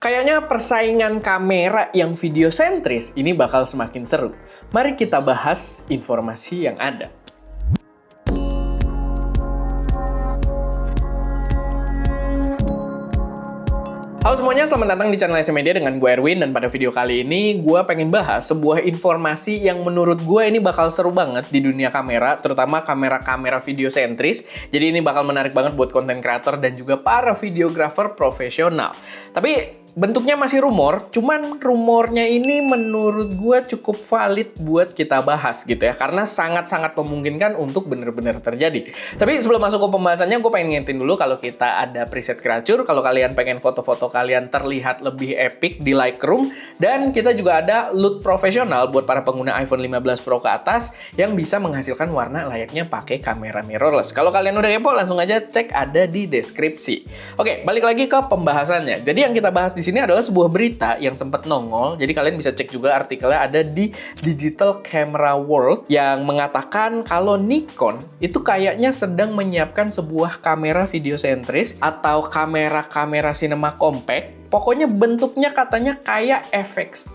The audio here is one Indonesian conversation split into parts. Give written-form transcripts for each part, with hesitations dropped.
Kayaknya persaingan kamera yang video sentris ini bakal semakin seru. Mari kita bahas informasi yang ada. Halo semuanya, selamat datang di channel SM Media dengan gue Erwin. Dan pada video kali ini gue pengen bahas sebuah informasi yang menurut gue ini bakal seru banget di dunia kamera, terutama kamera-kamera video sentris. Jadi ini bakal menarik banget buat konten kreator dan juga para videographer profesional. Tapi bentuknya masih rumor, cuman rumornya ini menurut gue cukup valid buat kita bahas gitu ya, karena sangat-sangat memungkinkan untuk bener-bener terjadi. Tapi sebelum masuk ke pembahasannya, gue pengen ngingetin dulu kalau kita ada preset creature, kalau kalian pengen foto-foto kalian terlihat lebih epic di Lightroom, dan kita juga ada LUT profesional buat para pengguna iPhone 15 Pro ke atas yang bisa menghasilkan warna layaknya pakai kamera mirrorless. Kalau kalian udah kepo, langsung aja cek, ada di deskripsi. Oke, balik lagi ke pembahasannya. Jadi yang kita bahas di sini adalah sebuah berita yang sempat nongol. Jadi kalian bisa cek juga artikelnya, ada di Digital Camera World yang mengatakan kalau Nikon itu kayaknya sedang menyiapkan sebuah kamera video sentris atau kamera cinema compact. Pokoknya bentuknya katanya kayak FX3,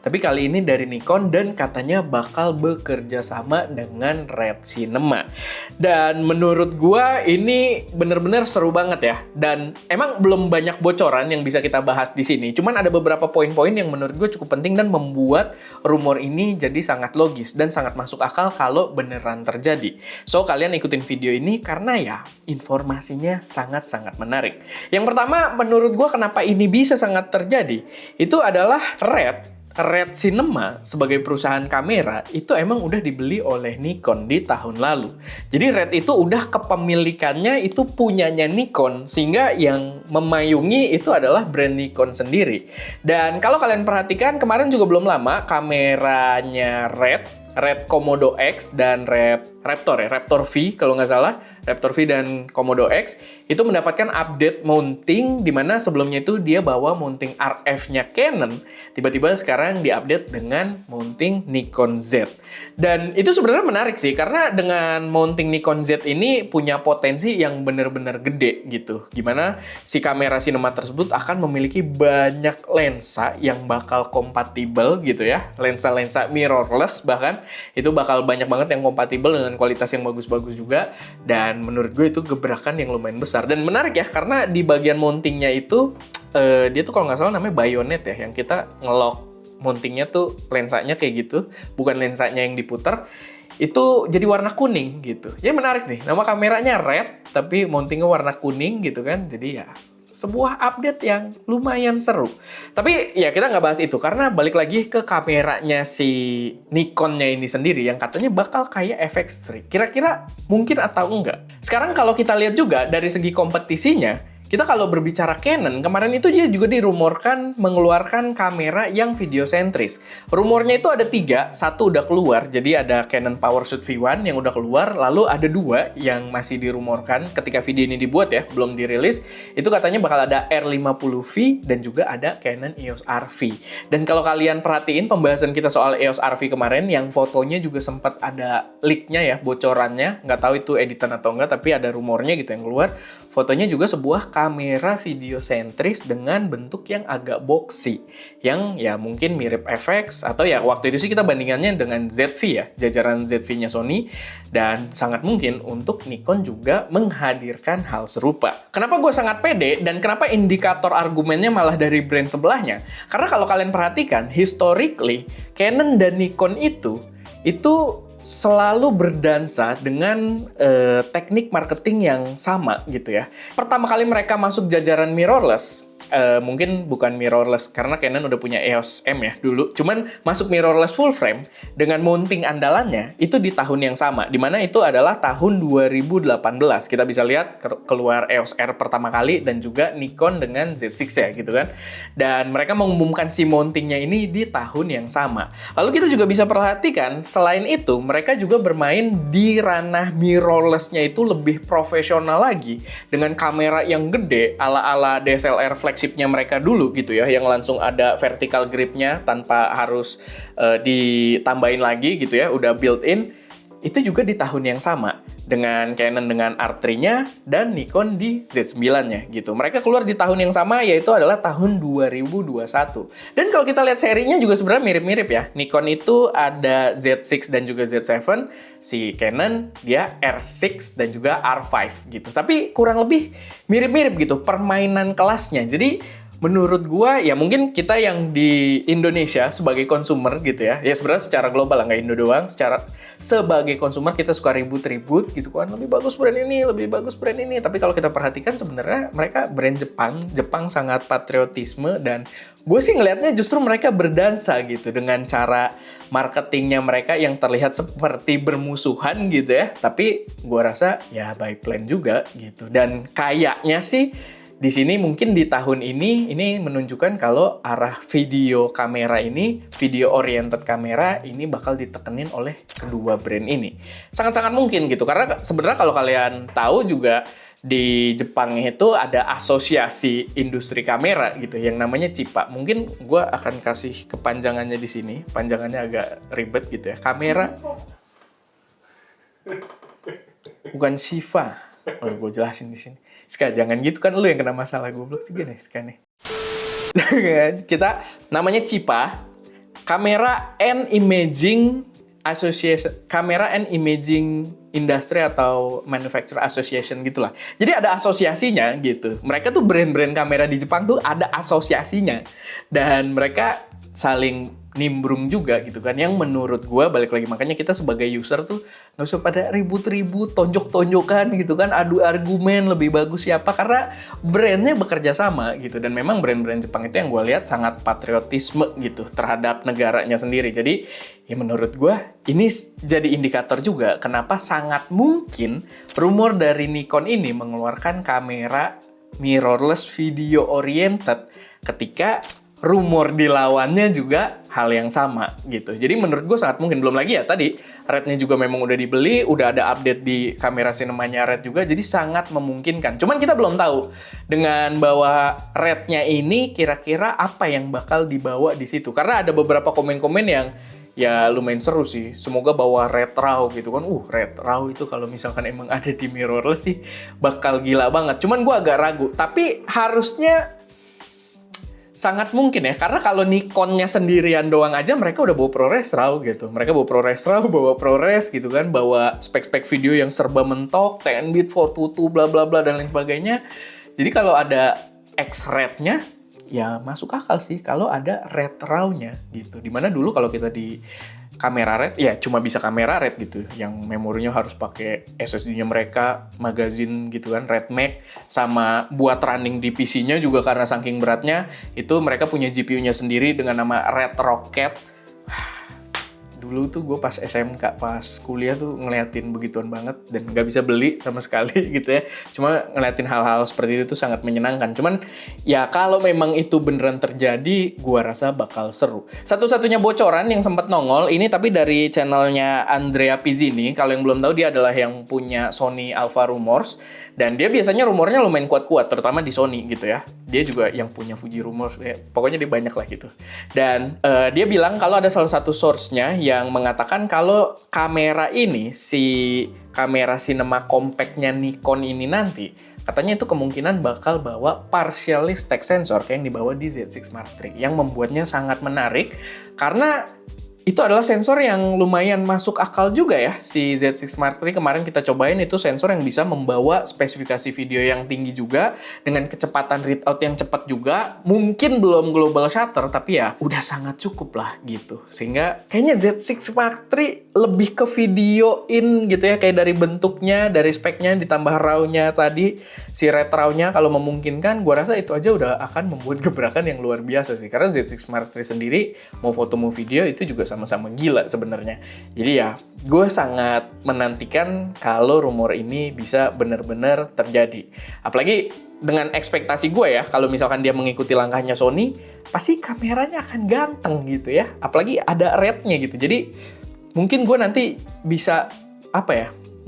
tapi kali ini dari Nikon dan katanya bakal bekerja sama dengan Red Cinema. Dan menurut gua ini bener-bener seru banget ya. Dan emang belum banyak bocoran yang bisa kita bahas di sini. Cuman ada beberapa poin-poin yang menurut gue cukup penting dan membuat rumor ini jadi sangat logis dan sangat masuk akal kalau beneran terjadi. So kalian ikutin video ini karena ya informasinya sangat-sangat menarik. Yang pertama, menurut gua kenapa ini bisa sangat terjadi, itu adalah Red Cinema sebagai perusahaan kamera itu emang udah dibeli oleh Nikon di tahun lalu. Jadi Red itu udah kepemilikannya itu punyanya Nikon, sehingga yang memayungi itu adalah brand Nikon sendiri. Dan kalau kalian perhatikan kemarin juga belum lama kameranya Red Komodo X dan Raptor V kalau nggak salah, Raptor V dan Komodo X itu mendapatkan update mounting, di mana sebelumnya itu dia bawa mounting RF-nya Canon, tiba-tiba sekarang diupdate dengan mounting Nikon Z. Dan itu sebenarnya menarik sih, karena dengan mounting Nikon Z ini punya potensi yang benar-benar gede gitu. Gimana si kamera cinema tersebut akan memiliki banyak lensa yang bakal kompatibel gitu ya, lensa-lensa mirrorless bahkan, itu bakal banyak banget yang kompatibel dengan kualitas yang bagus-bagus juga. Dan menurut gue itu gebrakan yang lumayan besar. Dan menarik ya, karena di bagian mountingnya itu dia tuh kalau nggak salah namanya bayonet ya, yang kita ngelock mountingnya tuh lensanya kayak gitu, bukan lensanya yang diputar. Itu jadi warna kuning gitu. Ya menarik nih, nama kameranya Red tapi mountingnya warna kuning gitu kan. Jadi ya sebuah update yang lumayan seru. Tapi ya kita nggak bahas itu, karena balik lagi ke kameranya si Nikonnya ini sendiri yang katanya bakal kayak FX3. Kira-kira mungkin atau enggak? Sekarang kalau kita lihat juga dari segi kompetisinya, kita kalau berbicara Canon, kemarin itu dia juga dirumorkan mengeluarkan kamera yang video sentris. Rumornya itu ada 3, satu udah keluar, jadi ada Canon PowerShoot V1 yang udah keluar, lalu ada 2 yang masih dirumorkan ketika video ini dibuat ya, belum dirilis. Itu katanya bakal ada R50V dan juga ada Canon EOS RV. Dan kalau kalian perhatiin pembahasan kita soal EOS RV kemarin, yang fotonya juga sempat ada leak-nya ya, bocorannya, nggak tahu itu editan atau enggak, tapi ada rumornya gitu yang keluar. Fotonya juga sebuah kamera video sentris dengan bentuk yang agak boxy, yang ya mungkin mirip FX, atau ya waktu itu sih kita bandingannya dengan ZV ya, jajaran ZV-nya Sony, dan sangat mungkin untuk Nikon juga menghadirkan hal serupa. Kenapa gue sangat pede dan kenapa indikator argumennya malah dari brand sebelahnya? Karena kalau kalian perhatikan, historically Canon dan Nikon itu selalu berdansa dengan teknik marketing yang sama gitu ya. Pertama kali mereka masuk jajaran mirrorless, mungkin bukan mirrorless karena Canon udah punya EOS M ya dulu, cuman masuk mirrorless full frame dengan mounting andalannya itu di tahun yang sama, dimana itu adalah tahun 2018. Kita bisa lihat keluar EOS R pertama kali dan juga Nikon dengan Z6 ya gitu kan. Dan mereka mengumumkan si mountingnya ini di tahun yang sama. Lalu kita juga bisa perhatikan, selain itu mereka juga bermain di ranah mirrorless-nya itu lebih profesional lagi, dengan kamera yang gede ala-ala DSLR flagship-nya mereka dulu gitu ya, yang langsung ada vertical grip-nya tanpa harus ditambahin lagi gitu ya, udah built-in. Itu juga di tahun yang sama. dengan Canon dengan R3-nya, dan Nikon di Z9-nya gitu. Mereka keluar di tahun yang sama, yaitu adalah tahun 2021. Dan kalau kita lihat serinya juga sebenarnya mirip-mirip ya. Nikon itu ada Z6 dan juga Z7, si Canon dia R6 dan juga R5 gitu. Tapi kurang lebih mirip-mirip gitu permainan kelasnya. Jadi menurut gua ya mungkin kita yang di Indonesia sebagai konsumer gitu ya sebenarnya secara global lah, nggak Indo doang, sebagai konsumer kita suka ribut-ribut gitu kan, lebih bagus brand ini, lebih bagus brand ini. Tapi kalau kita perhatikan sebenarnya mereka brand Jepang sangat patriotisme, dan gue sih ngelihatnya justru mereka berdansa gitu dengan cara marketingnya mereka yang terlihat seperti bermusuhan gitu ya, tapi gua rasa ya by plan juga gitu. Dan kayaknya sih di sini mungkin di tahun ini menunjukkan kalau arah video kamera ini, video oriented kamera ini bakal ditekenin oleh kedua brand ini. Sangat-sangat mungkin gitu. Karena sebenarnya kalau kalian tahu juga di Jepang itu ada asosiasi industri kamera gitu yang namanya CIPA. Mungkin gue akan kasih kepanjangannya di sini. Panjangannya agak ribet gitu ya. Kamera bukan Shiva. Oh, gue jelasin di sini. Ska, jangan gitu kan, lu yang kena masalah, goblok juga nih Ska nih. Kita namanya CIPA, Camera and Imaging Association, Camera and Imaging Industry atau Manufacturer Association gitulah. Jadi ada asosiasinya gitu. Mereka tuh brand-brand kamera di Jepang tuh ada asosiasinya, dan mereka saling nimbrung juga gitu kan, yang menurut gue balik lagi, makanya kita sebagai user tuh nggak usah pada ribut-ribut, tonjok-tonjokan gitu kan, adu argumen lebih bagus siapa, karena brandnya bekerja sama gitu. Dan memang brand-brand Jepang itu yang gue lihat sangat patriotisme gitu terhadap negaranya sendiri. Jadi ya menurut gue ini jadi indikator juga kenapa sangat mungkin rumor dari Nikon ini mengeluarkan kamera mirrorless video oriented ketika rumor dilawannya juga hal yang sama gitu. Jadi menurut gue sangat mungkin. Belum lagi ya tadi RED-nya juga memang udah dibeli, udah ada update di kamera sinemanya RED juga, jadi sangat memungkinkan. Cuman kita belum tahu dengan bawa RED-nya ini kira-kira apa yang bakal dibawa di situ. Karena ada beberapa komen-komen yang ya lumayan seru sih. Semoga bawa Red RAW gitu kan. Red RAW itu kalau misalkan emang ada di mirrorless sih bakal gila banget. Cuman gue agak ragu. Tapi harusnya sangat mungkin ya, karena kalau Nikonnya sendirian doang aja mereka udah bawa ProRes RAW gitu. Mereka bawa ProRes RAW, bawa ProRes gitu kan, bawa spek-spek video yang serba mentok, 10 bit, 422, bla bla bla dan lain sebagainya. Jadi kalau ada X-Red-nya ya masuk akal sih kalau ada Red RAW-nya gitu. Dimana dulu kalau kita di kamera RED ya cuma bisa kamera RED gitu, yang memorinya harus pakai SSD-nya mereka, magazine gitu kan, Red Mag, sama buat running di PC-nya juga karena saking beratnya itu mereka punya GPU-nya sendiri dengan nama Red Rocket. Dulu tuh gue pas SMK, pas kuliah tuh ngeliatin begituan banget dan nggak bisa beli sama sekali gitu ya. Cuma ngeliatin hal-hal seperti itu tuh sangat menyenangkan. Cuman ya kalau memang itu beneran terjadi, gue rasa bakal seru. Satu-satunya bocoran yang sempat nongol ini tapi dari channelnya Andrea Pizzini. Kalau yang belum tahu, dia adalah yang punya Sony Alpha Rumors. Dan dia biasanya rumornya lumayan kuat-kuat, terutama di Sony gitu ya. Dia juga yang punya Fuji Rumors, ya, pokoknya dia banyak lah gitu. Dan dia bilang kalau ada salah satu source-nya yang mengatakan kalau kamera ini, si kamera cinema compact-nya Nikon ini nanti, katanya itu kemungkinan bakal bawa partially stack sensor kayak yang dibawa di Z6 Mark III, yang membuatnya sangat menarik karena itu adalah sensor yang lumayan masuk akal juga ya. Si Z6 Mark III kemarin kita cobain, itu sensor yang bisa membawa spesifikasi video yang tinggi juga dengan kecepatan readout yang cepat juga. Mungkin belum global shutter, tapi ya udah sangat cukup lah gitu. Sehingga kayaknya Z6 Mark III lebih ke videoin gitu ya, kayak dari bentuknya, dari speknya ditambah RAW-nya tadi, si Red RAW-nya kalau memungkinkan, gua rasa itu aja udah akan membuat gebrakan yang luar biasa sih. Karena Z6 Mark III sendiri mau foto mau video itu juga sama-sama gila sebenarnya. Jadi ya, gue sangat menantikan kalau rumor ini bisa benar-benar terjadi. Apalagi dengan ekspektasi gue ya, kalau misalkan dia mengikuti langkahnya Sony, pasti kameranya akan ganteng gitu ya. Apalagi ada red-nya gitu. Jadi mungkin gue nanti bisa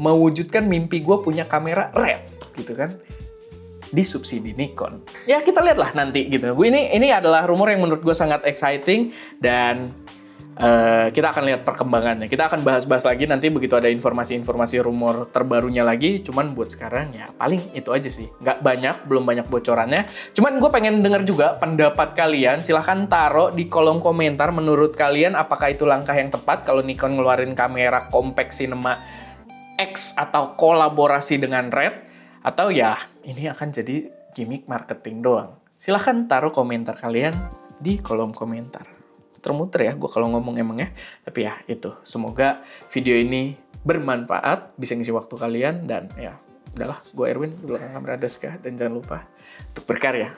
mewujudkan mimpi gue punya kamera red gitu kan, disubsidi Nikon. Ya kita lihatlah nanti gitu. Ini adalah rumor yang menurut gue sangat exciting, dan Kita akan lihat perkembangannya. Kita akan bahas-bahas lagi nanti begitu ada informasi-informasi rumor terbarunya lagi. Cuman buat sekarang ya paling itu aja sih. Nggak banyak, belum banyak bocorannya. Cuman gue pengen dengar juga pendapat kalian. Silahkan taruh di kolom komentar menurut kalian apakah itu langkah yang tepat kalau Nikon ngeluarin kamera compact cinema X atau kolaborasi dengan Red, atau ya ini akan jadi gimmick marketing doang. Silahkan taruh komentar kalian di kolom komentar. Muter-muter ya gue kalau ngomong emangnya. Tapi ya itu, semoga video ini bermanfaat, bisa ngisi waktu kalian, dan ya udahlah, gue Erwin, di belakang kamera Deska, dan jangan lupa untuk berkarya.